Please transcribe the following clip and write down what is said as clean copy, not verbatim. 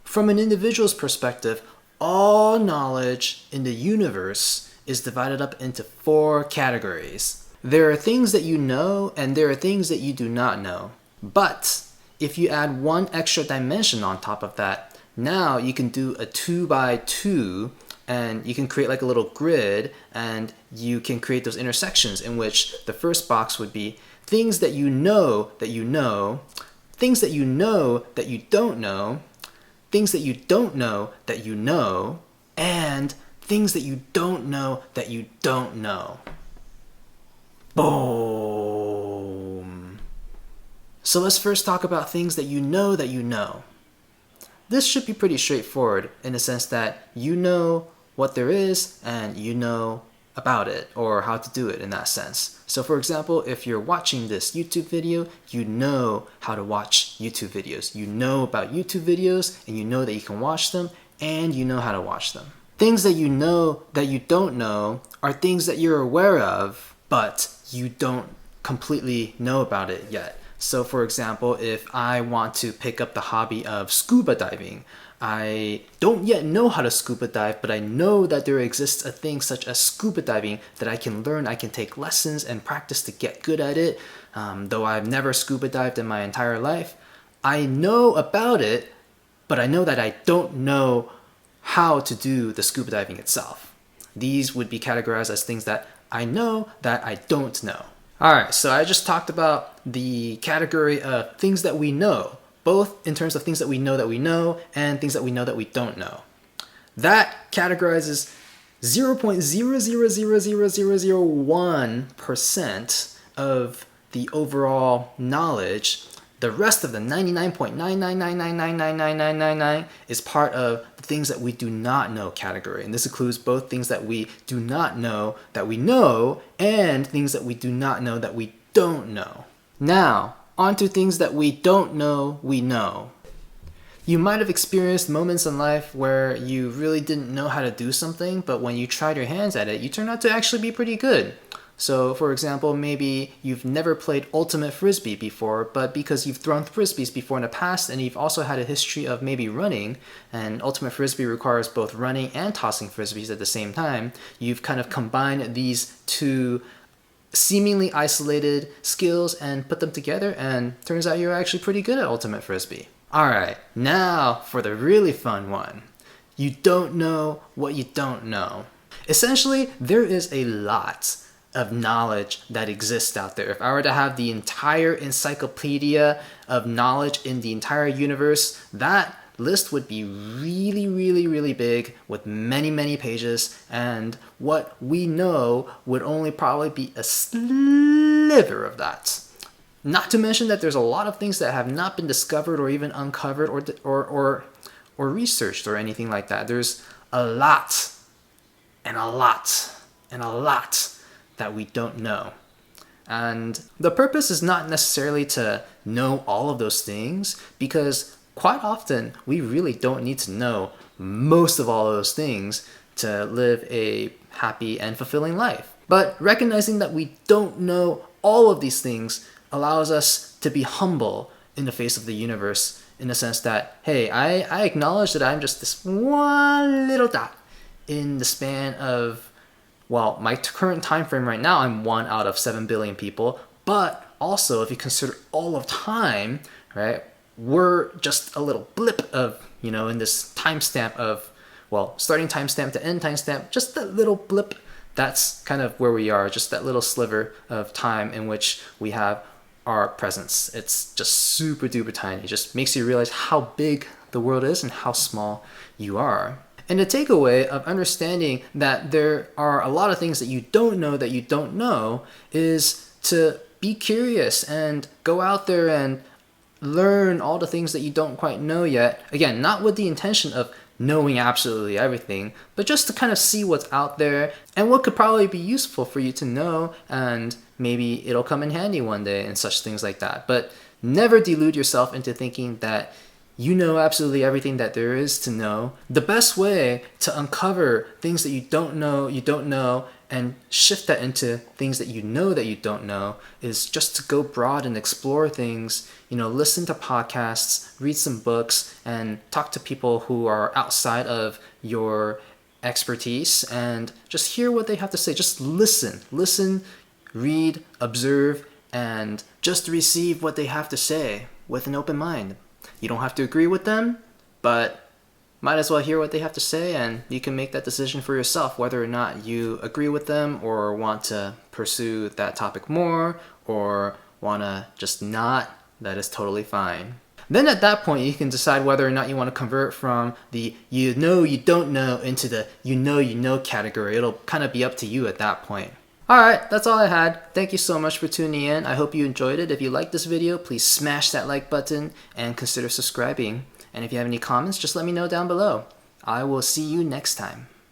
From an individual's perspective, all knowledge in the universe is divided up into 4 categories. There are things that you know and there are things that you do not know. But if you add one extra dimension on top of that, now you can do a 2 by 2 and you can create like a little grid, and you can create those intersections in which the first box would be things that you know, things that you know that you don't know, things that you don't know that you know, and things that you don't know that you don't know. Boom! So let's first talk about things that you know that you know. This should be pretty straightforward in the sense that you know what there is and you know about it, or how to do it in that sense. So for example, if you're watching this YouTube video, you know how to watch YouTube videos. You know about YouTube videos and you know that you can watch them and you know how to watch them. Things that you know that you don't know are things that you're aware of, but you don't completely know about it yet. So for example, if I want to pick up the hobby of scuba diving, I don't yet know how to scuba dive, but I know that there exists a thing such as scuba diving that I can learn. I can take lessons and practice to get good at it. Though I've never scuba dived in my entire life, I know about it, but I know that I don't know how to do the scuba diving itself. These would be categorized as things that I know that I don't know. Alright, so I just talked about the category of things that we know, both in terms of things that we know and things that we know that we don't know. That categorizes 0.0000001% of the overall knowledge. The rest of the 99.999999999 is part of the things that we do not know category. And this includes both things that we do not know that we know and things that we do not know that we don't know. Now, on to things that we don't know we know. You might have experienced moments in life where you really didn't know how to do something, but when you tried your hands at it, you turned out to actually be pretty good. So for example, maybe you've never played Ultimate Frisbee before, but because you've thrown Frisbees before in the past and you've also had a history of maybe running, and Ultimate Frisbee requires both running and tossing Frisbees at the same time, you've kind of combined these two seemingly isolated skills and put them together, and turns out you're actually pretty good at Ultimate Frisbee. Alright, now for the really fun one. You don't know what you don't know. Essentially, there is a lot of knowledge that exists out there. If I were to have the entire encyclopedia of knowledge in the entire universe, that list would be really, really, really big with many, many pages, and what we know would only probably be a sliver of that. Not to mention that there's a lot of things that have not been discovered or even uncovered or researched or anything like that. There's a lot and a lot and a lot that we don't know. And the purpose is not necessarily to know all of those things, because quite often we really don't need to know most of all of those things to live a happy and fulfilling life. But recognizing that we don't know all of these things allows us to be humble in the face of the universe, in the sense that, hey, I acknowledge that I'm just this one little dot in the span of, well, my current time frame right now, I'm 1 out of 7 billion people, but also if you consider all of time, right, we're just a little blip of, in this timestamp of, well, starting timestamp to end timestamp, just that little blip. That's kind of where we are, just that little sliver of time in which we have our presence. It's just super duper tiny. It just makes you realize how big the world is and how small you are. And the takeaway of understanding that there are a lot of things that you don't know is to be curious and go out there and learn all the things that you don't quite know yet. Again, not with the intention of knowing absolutely everything, but just to kind of see what's out there and what could probably be useful for you to know, and maybe it'll come in handy one day and such things like that. But never delude yourself into thinking that you know absolutely everything that there is to know. The best way to uncover things that you don't know, and shift that into things that you don't know is just to go broad and explore things. Listen to podcasts, read some books, and talk to people who are outside of your expertise and just hear what they have to say. Just listen, read, observe, and just receive what they have to say with an open mind. You don't have to agree with them, but might as well hear what they have to say, and you can make that decision for yourself whether or not you agree with them or want to pursue that topic more or want to just not. That is totally fine. Then at that point, you can decide whether or not you want to convert from the you don't know into the you know category. It'll kind of be up to you at that point. Alright, that's all I had. Thank you so much for tuning in. I hope you enjoyed it. If you liked this video, please smash that like button and consider subscribing. And if you have any comments, just let me know down below. I will see you next time.